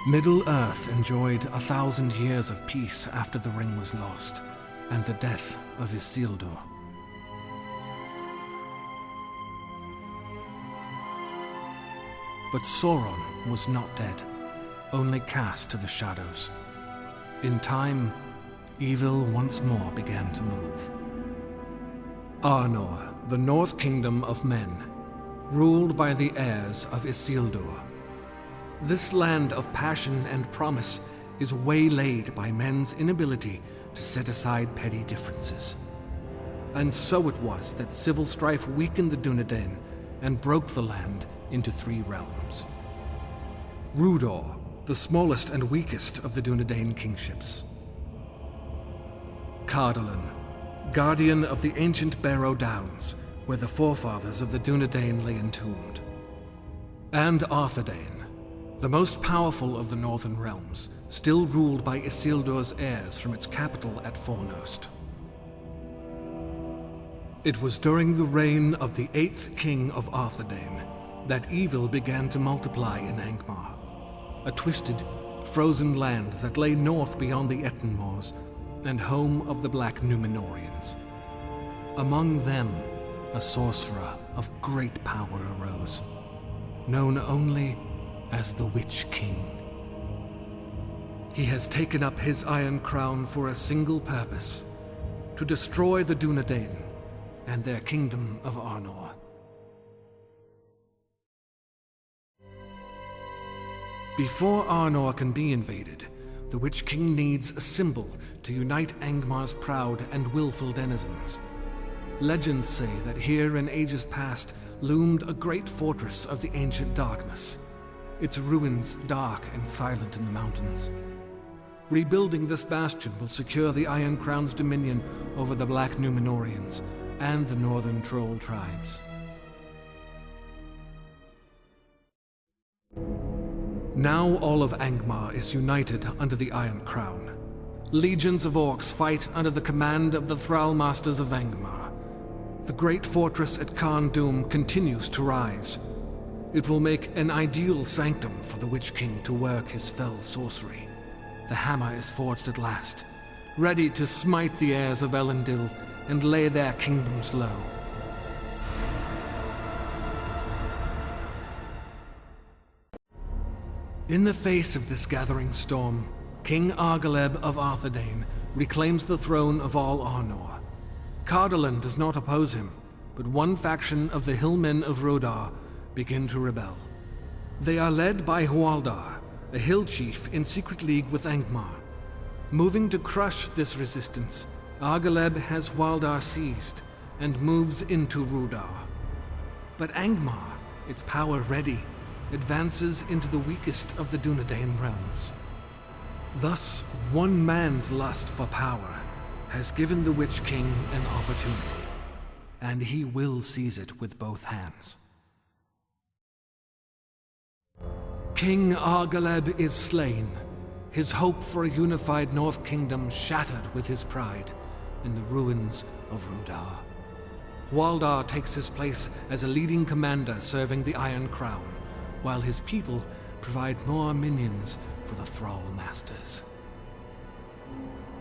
Middle-earth enjoyed 1,000 years of peace after the ring was lost, and the death of Isildur. But Sauron was not dead, only cast to the shadows. In time, evil once more began to move. Arnor, the North Kingdom of men, ruled by the heirs of Isildur. This land of passion and promise is waylaid by men's inability to set aside petty differences. And so it was that civil strife weakened the Dunedain and broke the land into 3 realms. Rhudaur, the smallest and weakest of the Dunedain kingships. Cardolan, guardian of the ancient Barrow Downs, where the forefathers of the Dunedain lay entombed. And Arthedain, the most powerful of the northern realms, still ruled by Isildur's heirs from its capital at Fornost. It was during the reign of the 8th king of Arthedain that evil began to multiply in Angmar, a twisted, frozen land that lay north beyond the Etten Moors and home of the Black Númenóreans. Among them, a sorcerer of great power arose, known only as the Witch King. He has taken up his iron crown for a single purpose: to destroy the Dunedain and their kingdom of Arnor. Before Arnor can be invaded, the Witch King needs a symbol to unite Angmar's proud and willful denizens. Legends say that here in ages past loomed a great fortress of the ancient darkness, its ruins dark and silent in the mountains. Rebuilding this bastion will secure the Iron Crown's dominion over the Black Númenóreans and the northern troll tribes. Now all of Angmar is united under the Iron Crown. Legions of orcs fight under the command of the Thrall Masters of Angmar. The great fortress at Khan Dûm continues to rise. It will make an ideal sanctum for the Witch King to work his fell sorcery. The hammer is forged at last, ready to smite the heirs of Elendil and lay their kingdoms low. In the face of this gathering storm, King Argaleb of Arthedain reclaims the throne of all Arnor. Cardolan does not oppose him, but one faction of the hillmen of Rhudaur begin to rebel. They are led by Hwaldar, a hill chief in secret league with Angmar. Moving to crush this resistance, Argaleb has Hwaldar seized and moves into Rhudaur. But Angmar, its power ready, advances into the weakest of the Dunedain realms. Thus, one man's lust for power has given the Witch King an opportunity, and he will seize it with both hands. King Argaleb is slain, his hope for a unified North Kingdom shattered with his pride in the ruins of Rhudaur. Hwaldar takes his place as a leading commander serving the Iron Crown, while his people provide more minions for the Thrall Masters.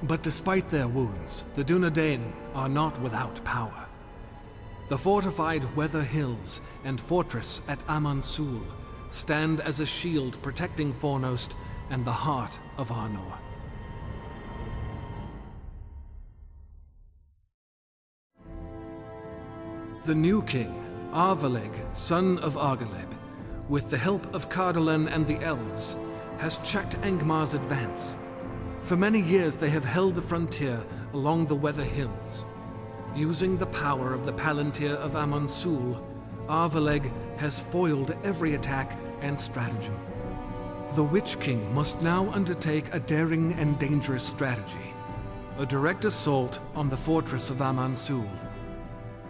But despite their wounds, the Dunedain are not without power. The fortified Weather Hills and fortress at Aman-Sul stand as a shield protecting Fornost and the heart of Arnor. The new king, Arvaleg, son of Argaleb, with the help of Cardolan and the elves, has checked Angmar's advance. For many years they have held the frontier along the Weather Hills. Using the power of the Palantir of Aman-Sul, Arvaleg has foiled every attack and stratagem. The Witch King must now undertake a daring and dangerous strategy, a direct assault on the fortress of Aman-Sul.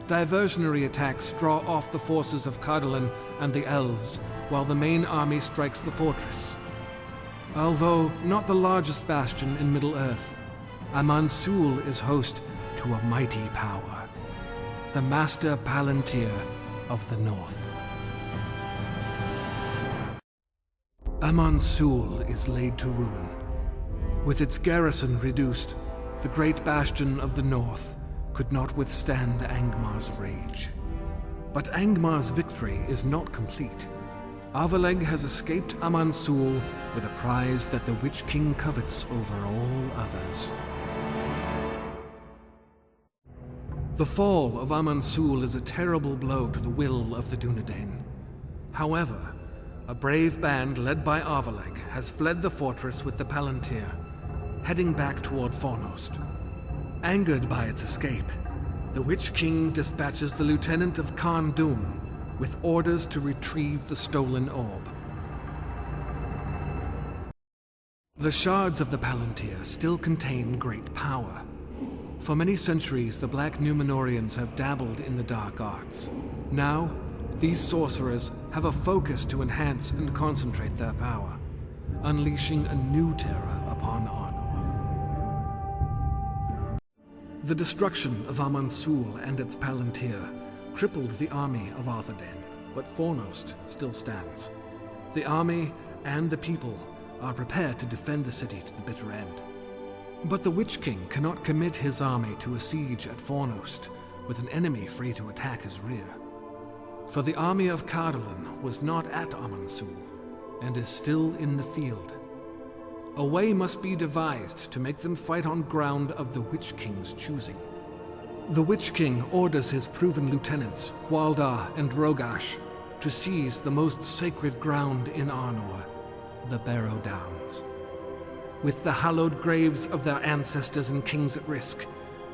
Diversionary attacks draw off the forces of Cardolan and the elves, while the main army strikes the fortress. Although not the largest bastion in Middle-earth, Aman-Sul is host to a mighty power, the Master Palantir of the North. Amon Sul is laid to ruin. With its garrison reduced, the great bastion of the north could not withstand Angmar's rage. But Angmar's victory is not complete. Arvaleg has escaped Amon Sul with a prize that the Witch King covets over all others. The fall of Amon Sul is a terrible blow to the will of the Dunedain. However, a brave band led by Arvaleg has fled the fortress with the Palantir, heading back toward Fornost. Angered by its escape, the Witch King dispatches the lieutenant of Khan Dum with orders to retrieve the stolen orb. The shards of the Palantir still contain great power. For many centuries, the Black Numenorians have dabbled in the dark arts. Now, these sorcerers have a focus to enhance and concentrate their power, unleashing a new terror upon Arnor. The destruction of Amon Sul and its Palantir crippled the army of Arthedain, but Fornost still stands. The army and the people are prepared to defend the city to the bitter end. But the Witch King cannot commit his army to a siege at Fornost with an enemy free to attack his rear. For the army of Cardolan was not at Amon Sul and is still in the field. A way must be devised to make them fight on ground of the Witch King's choosing. The Witch King orders his proven lieutenants, Hualdar and Rogash, to seize the most sacred ground in Arnor, the Barrow Downs. With the hallowed graves of their ancestors and kings at risk,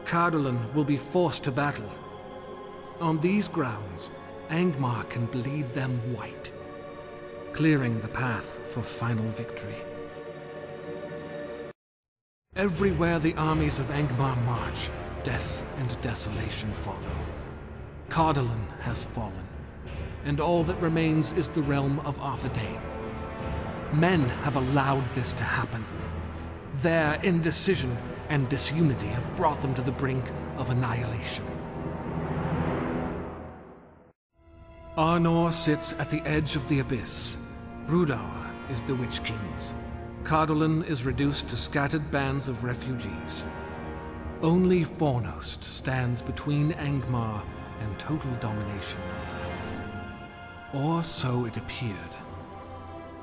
Cardolan will be forced to battle. On these grounds, Angmar can bleed them white, clearing the path for final victory. Everywhere the armies of Angmar march, death and desolation follow. Cardolan has fallen, and all that remains is the realm of Arthedain. Men have allowed this to happen. Their indecision and disunity have brought them to the brink of annihilation. Arnor sits at the edge of the abyss. Rhudaur is the Witch King's. Cardolan is reduced to scattered bands of refugees. Only Fornost stands between Angmar and total domination of the North. Or so it appeared.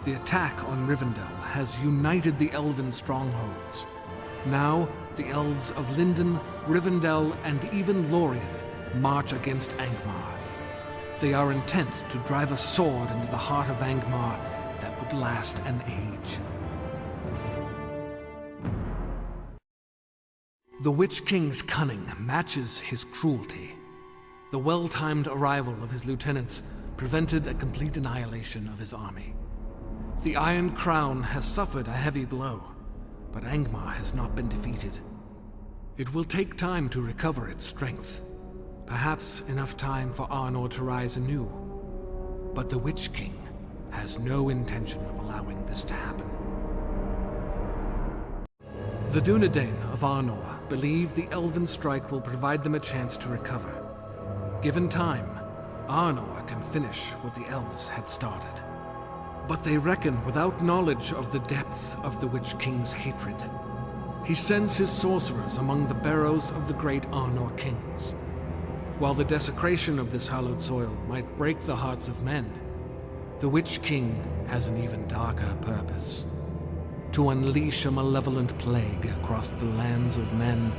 The attack on Rivendell has united the elven strongholds. Now, the elves of Lindon, Rivendell, and even Lorien march against Angmar. They are intent to drive a sword into the heart of Angmar that would last an age. The Witch King's cunning matches his cruelty. The well-timed arrival of his lieutenants prevented a complete annihilation of his army. The Iron Crown has suffered a heavy blow, but Angmar has not been defeated. It will take time to recover its strength, perhaps enough time for Arnor to rise anew. But the Witch King has no intention of allowing this to happen. The Dunedain of Arnor believe the Elven Strike will provide them a chance to recover. Given time, Arnor can finish what the elves had started. But they reckon without knowledge of the depth of the Witch King's hatred. He sends his sorcerers among the barrows of the great Arnor kings. While the desecration of this hallowed soil might break the hearts of men, the Witch King has an even darker purpose: to unleash a malevolent plague across the lands of men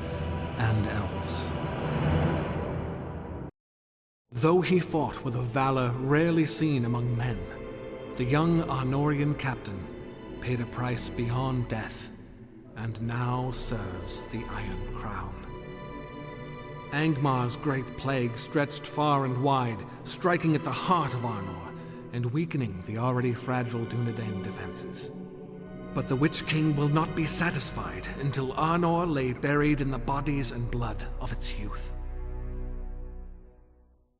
and elves. Though he fought with a valor rarely seen among men, the young Arnorian captain paid a price beyond death, and now serves the Iron Crown. Angmar's great plague stretched far and wide, striking at the heart of Arnor and weakening the already fragile Dunedain defenses. But the Witch King will not be satisfied until Arnor lay buried in the bodies and blood of its youth.